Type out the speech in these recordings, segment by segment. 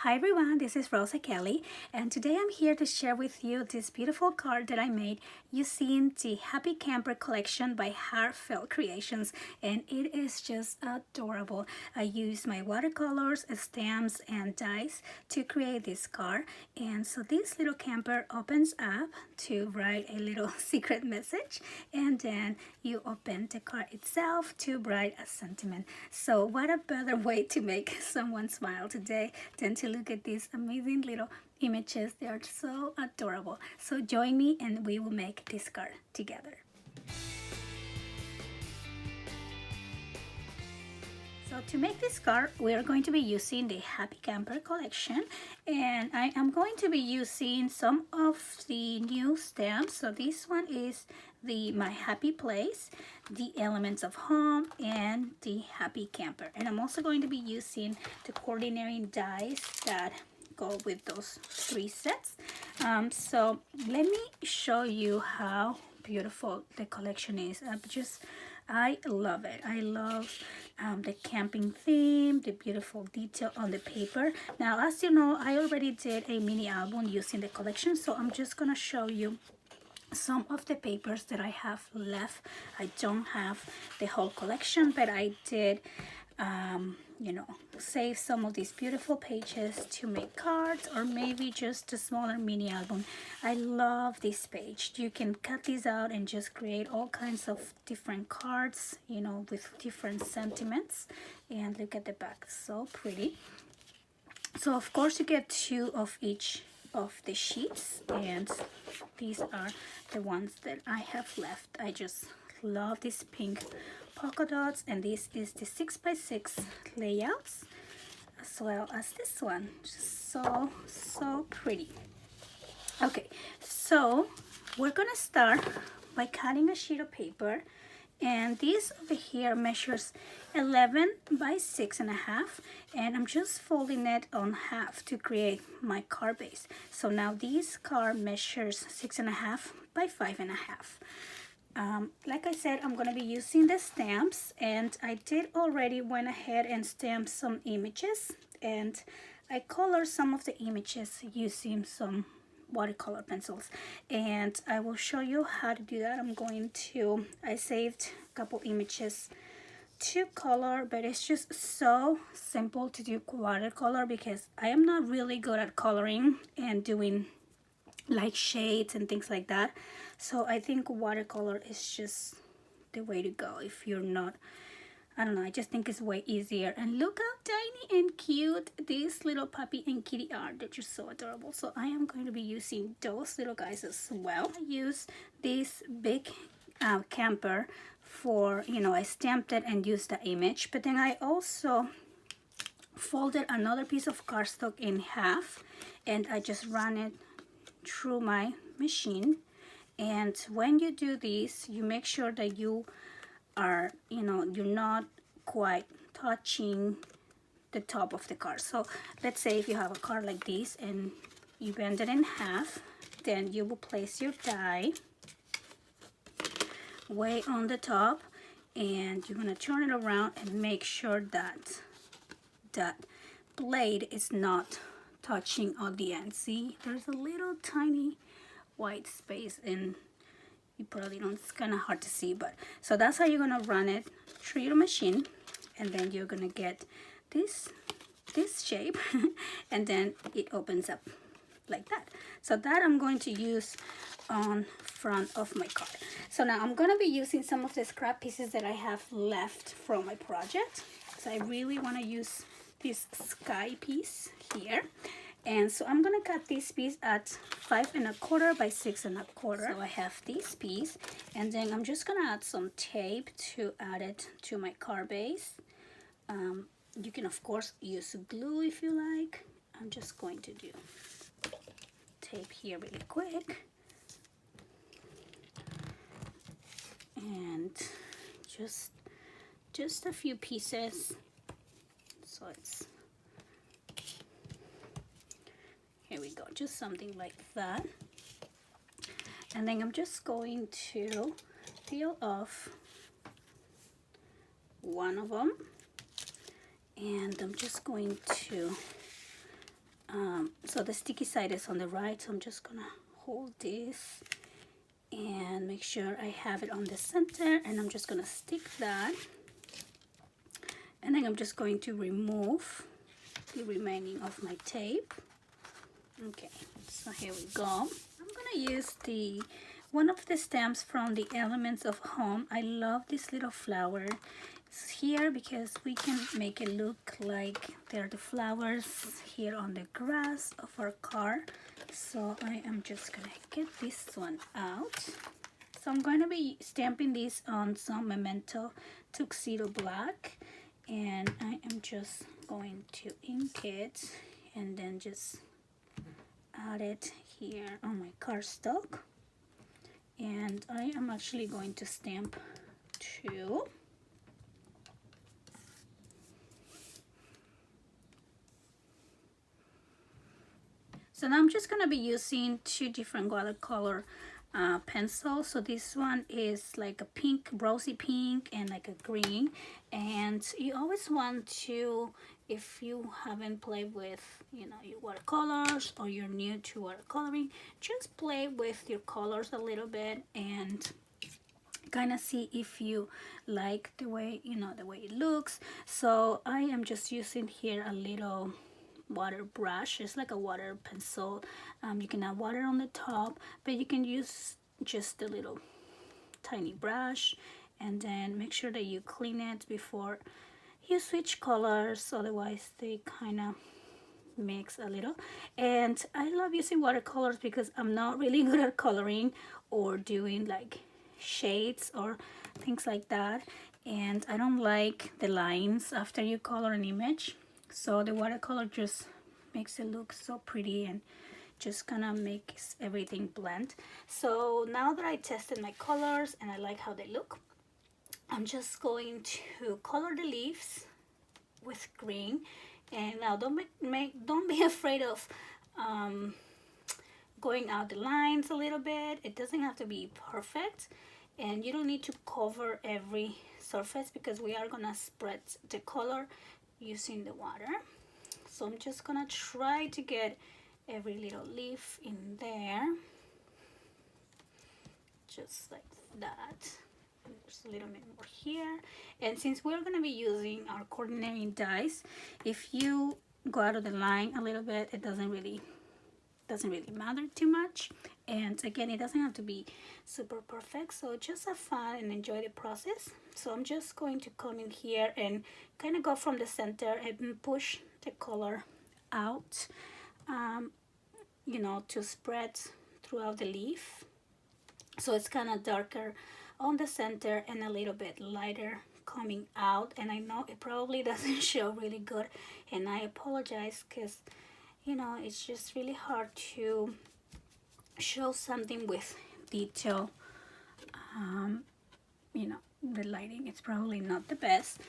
Hi everyone, this is Rosa Kelly, and today I'm here to share with you this beautiful card that I made using the Happy Camper collection by Heartfelt Creations, and it is just adorable. I used my watercolors, stamps, and dies to create this card, and so this little camper opens up to write a little secret message, and then you open the card itself to write a sentiment. So what a better way to make someone smile today than to look at these amazing little images. They are so adorable. So join me and we will make this card together. So to make this card, we are going to be using the Happy Camper collection, and I am going to be using some of the new stamps. So this one is the My Happy Place, the Elements of Home, and the Happy Camper. And I'm also going to be using the coordinating dies that go with those three sets. So let me show you how beautiful the collection is. I love it. I love the camping theme, the beautiful detail on the paper. Now, as you know, I already did a mini album using the collection, so I'm just gonna show you some of the papers that I have left. I don't have the whole collection, but I did save some of these beautiful pages to make cards, or maybe just a smaller mini album. I love this page. You can cut these out and just create all kinds of different cards, with different sentiments. And look at the back, so pretty. So of course you get two of each of the sheets, and these are the ones that I have left. I just love this pink polka dots, and this is the 6x6 layouts, as well as this one. Just so pretty. Okay, so we're gonna start by cutting a sheet of paper, and this over here measures 11 by 6.5, and I'm just folding it on half to create my card base. So now this card measures 6.5 by 5.5. Like I said, I'm gonna be using the stamps, and I did already went ahead and stamped some images, and I colored some of the images using some watercolor pencils, and I will show you how to do that. I saved a couple images to color, but it's just so simple to do watercolor because I am not really good at coloring and doing like shades and things like that. So I think watercolor is just the way to go if you're not, I don't know, I just think it's way easier. And look how tiny and cute these little puppy and kitty are. They're just so adorable. So I am going to be using those little guys as well. I use this big camper for, I stamped it and used the image, but then I also folded another piece of cardstock in half, and I just ran it through my machine. And when you do this, you make sure that you are, you're not quite touching the top of the card. So let's say if you have a card like this and you bend it in half, then you will place your die way on the top, and you're gonna turn it around and make sure that that blade is not touching on the end. See, there's a little tiny white space, and you probably don't, it's kind of hard to see, but so that's how you're gonna run it through your machine, and then you're gonna get this shape and then it opens up like that. So that I'm going to use on front of my card. So now I'm gonna be using some of the scrap pieces that I have left from my project. So I really want to use this sky piece here, and so I'm gonna cut this piece at 5.25 by 6.25. So I have this piece, and then I'm just gonna add some tape to add it to my card base. You can of course use glue if you like. I'm just going to do tape here really quick, and just a few pieces. So it's, here we go, just something like that. And then I'm just going to peel off one of them, and I'm just going to So the sticky side is on the right, so I'm just gonna hold this and make sure I have it on the center, and I'm just gonna stick that, and then I'm just going to remove the remaining of my tape. Okay, so here we go. I'm gonna use one of the stamps from the Elements of Home. I love this little flower. It's here because we can make it look like they're the flowers here on the grass of our car. So I am just gonna get this one out. So I'm going to be stamping this on some Memento Tuxedo Black, and I am just going to ink it and then just add it here on my cardstock. And I am actually going to stamp 2. So now I'm just going to be using 2 different watercolor pencils. So this one is like a pink, rosy pink, and like a green. And you always want to, if you haven't played with, you know, your watercolors, or you're new to watercoloring, just play with your colors a little bit and kind of see if you like the way, you know, the way it looks. So I am just using here a little water brush. It's like a water pencil. You can add water on the top, but you can use just a little tiny brush, and then make sure that you clean it before you switch colors, otherwise they kind of mix a little. And I love using watercolors because I'm not really good at coloring or doing like shades or things like that, and I don't like the lines after you color an image. So the watercolor just makes it look so pretty and just kind of makes everything blend. So now that I tested my colors and I like how they look, I'm just going to color the leaves with green. And now don't be afraid of going out the lines a little bit. It doesn't have to be perfect, and you don't need to cover every surface because we are gonna spread the color using the water. So I'm just gonna try to get every little leaf in there, just like that. And there's a little bit more here. And since we're gonna be using our coordinating dies, if you go out of the line a little bit, it doesn't really matter too much. And again, it doesn't have to be super perfect, so just have fun and enjoy the process. So I'm just going to come in here and kind of go from the center and push the color out, you know, to spread throughout the leaf, so it's kind of darker on the center and a little bit lighter coming out. And I know it probably doesn't show really good, and I apologize because, you know, it's just really hard to show something with detail. You know, the lighting, it's probably not the best,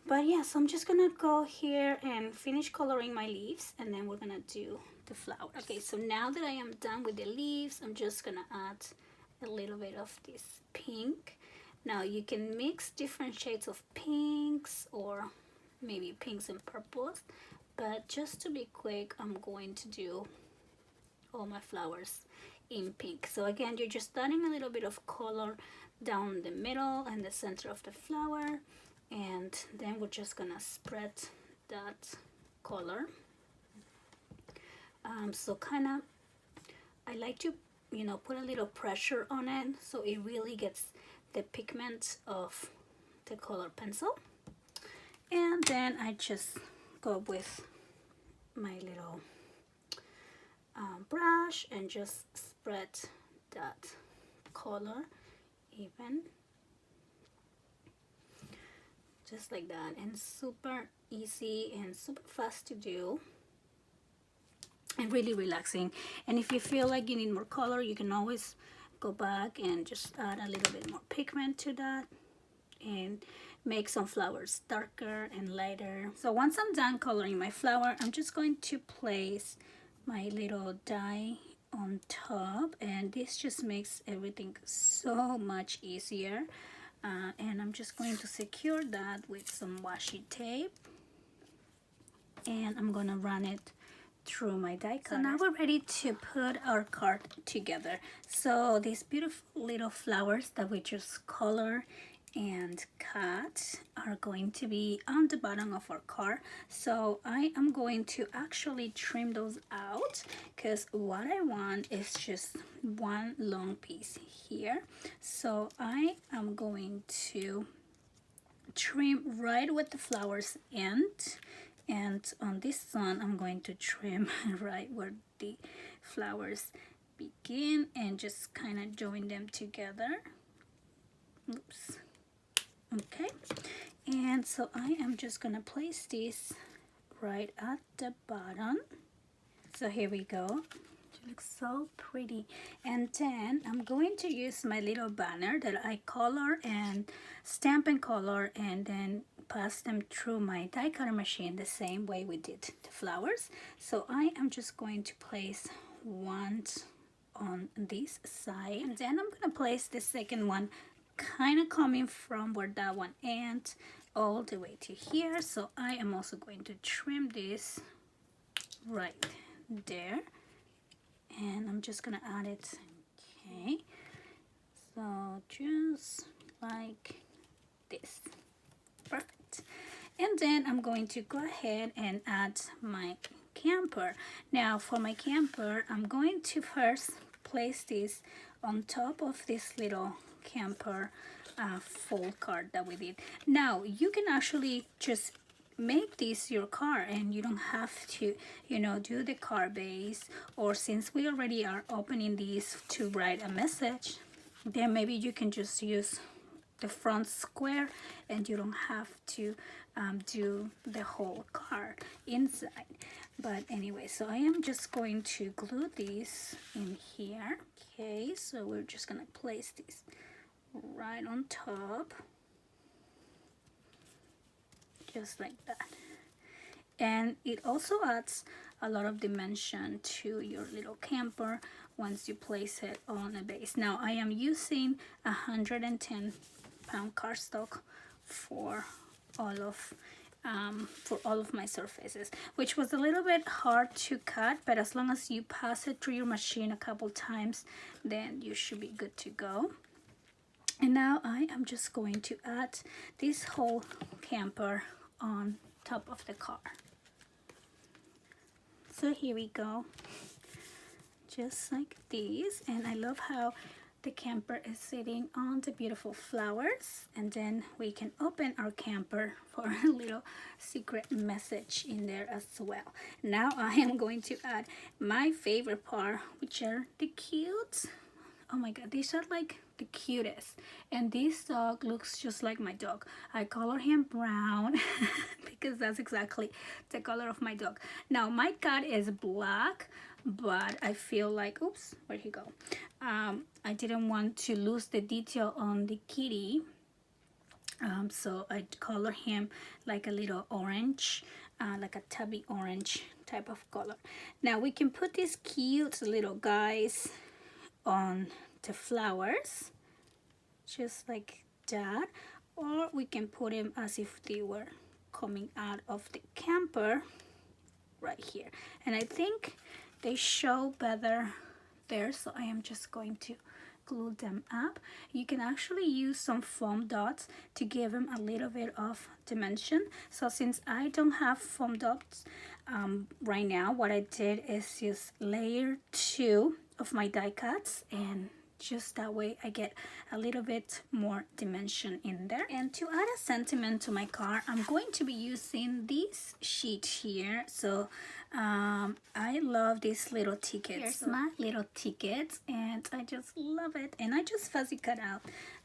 but yeah. So I'm just gonna go here and finish coloring my leaves, and then we're gonna do the flowers. Okay, so now that I am done with the leaves, I'm just gonna add a little bit of this pink. Now you can mix different shades of pinks, or maybe pinks and purples, but just to be quick, I'm going to do all my flowers in pink. So again, you're just adding a little bit of color down the middle and the center of the flower, and then we're just gonna spread that color. So kind of, I like to, you know, put a little pressure on it so it really gets the pigment of the color pencil. And then I just go with my little brush and just spread that color even, just like that. And super easy and super fast to do, and really relaxing. And if you feel like you need more color, you can always go back and just add a little bit more pigment to that and make some flowers darker and lighter. So once I'm done coloring my flower, I'm just going to place my little die on top, and this just makes everything so much easier. And I'm just going to secure that with some washi tape, and I'm gonna run it through my die cutter. So now we're ready to put our card together. So these beautiful little flowers that we just color and cut are going to be on the bottom of our card. So I am going to actually trim those out because what I want is just one long piece here. So I am going to trim right with the flowers end, and on this one I'm going to trim right where the flowers begin and just kind of join them together. Oops. Okay, and so I am just gonna place this right at the bottom. So here we go. It looks so pretty. And then I'm going to use my little banner that I color and stamp and color and then pass them through my die cutter machine the same way we did the flowers. So I am just going to place one on this side, and then I'm gonna place the second one kind of coming from where that one ends all the way to here. So I am also going to trim this right there, and I'm just gonna add it. Okay, so just like this. Perfect. And then I'm going to go ahead and add my camper. Now for my camper, I'm going to first place this on top of this little camper fold card that we did. Now you can actually just make this your card and you don't have to, you know, do the card base, or since we already are opening these to write a message, then maybe you can just use the front square and you don't have to do the whole card inside. But anyway, so I am just going to glue this in here. Okay, so we're just gonna place this right on top, just like that. And it also adds a lot of dimension to your little camper once you place it on a base. Now I am using 110-pound cardstock for all of my surfaces, which was a little bit hard to cut, but as long as you pass it through your machine a couple times, then you should be good to go. And now I am just going to add this whole camper on top of the car. So here we go, just like this. And I love how the camper is sitting on the beautiful flowers, and then we can open our camper for a little secret message in there as well. Now I am going to add my favorite part, which are the cute, oh my god, these are like the cutest. And this dog looks just like my dog. I color him brown because that's exactly the color of my dog. Now my cat is black, but I feel like, oops, where'd he go? I didn't want to lose the detail on the kitty, so I color him like a little orange, like a tabby orange type of color. Now we can put these cute little guys on the flowers, just like that, or we can put them as if they were coming out of the camper right here. And I think they show better there, so I am just going to glue them up. You can actually use some foam dots to give them a little bit of dimension. So since I don't have foam dots right now, what I did is just layer 2 of my die cuts, and just that way I get a little bit more dimension in there. And to add a sentiment to my card, I'm going to be using this sheet here. So I love these little tickets. Here's my little tickets, and I just love it. And I just fuzzy cut out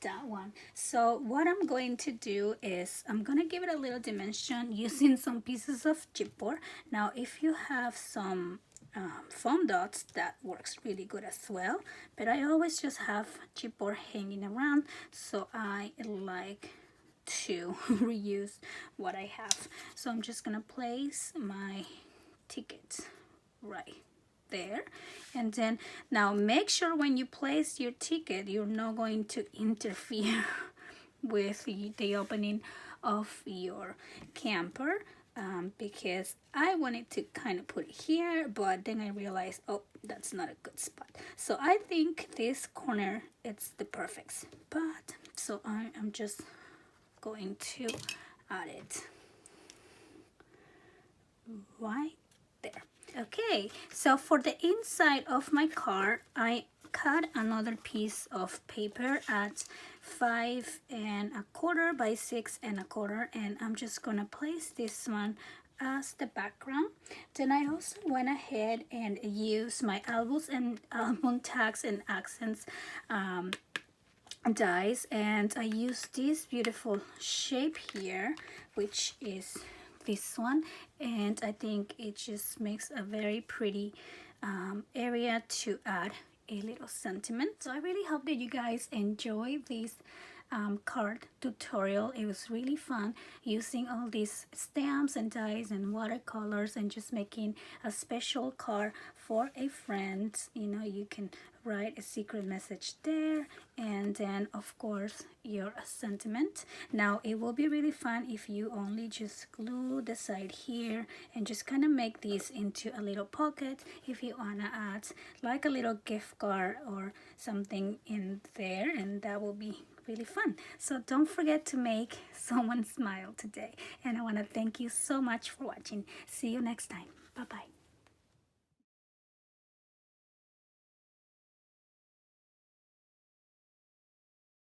that one. So what I'm going to do is I'm gonna give it a little dimension using some pieces of chipboard. Now if you have some foam dots, that works really good as well, but I always just have chipboard hanging around, so I like to reuse what I have. So I'm just gonna place my ticket right there, and then now make sure when you place your ticket you're not going to interfere with the opening of your camper. because I wanted to kind of put it here, but then I realized, oh, that's not a good spot. So I think this corner, it's the perfect spot. So I am just going to add it right there. Okay, so for the inside of my card, I cut another piece of paper at 5¼ by 6¼ and I'm just gonna place this one as the background. Then I also went ahead and used my albums and album tags and accents dies, and I use this beautiful shape here, which is this one, and I think it just makes a very pretty area to add a little sentiment. So I really hope that you guys enjoy this card tutorial. It was really fun using all these stamps and dies and watercolors and just making a special card for a friend. You know, you can write a secret message there, and then of course your sentiment. Now it will be really fun if you only just glue the side here and just kind of make this into a little pocket if you wanna add like a little gift card or something in there, and that will be really fun. So don't forget to make someone smile today, and I want to thank you so much for watching. See you next time. Bye bye.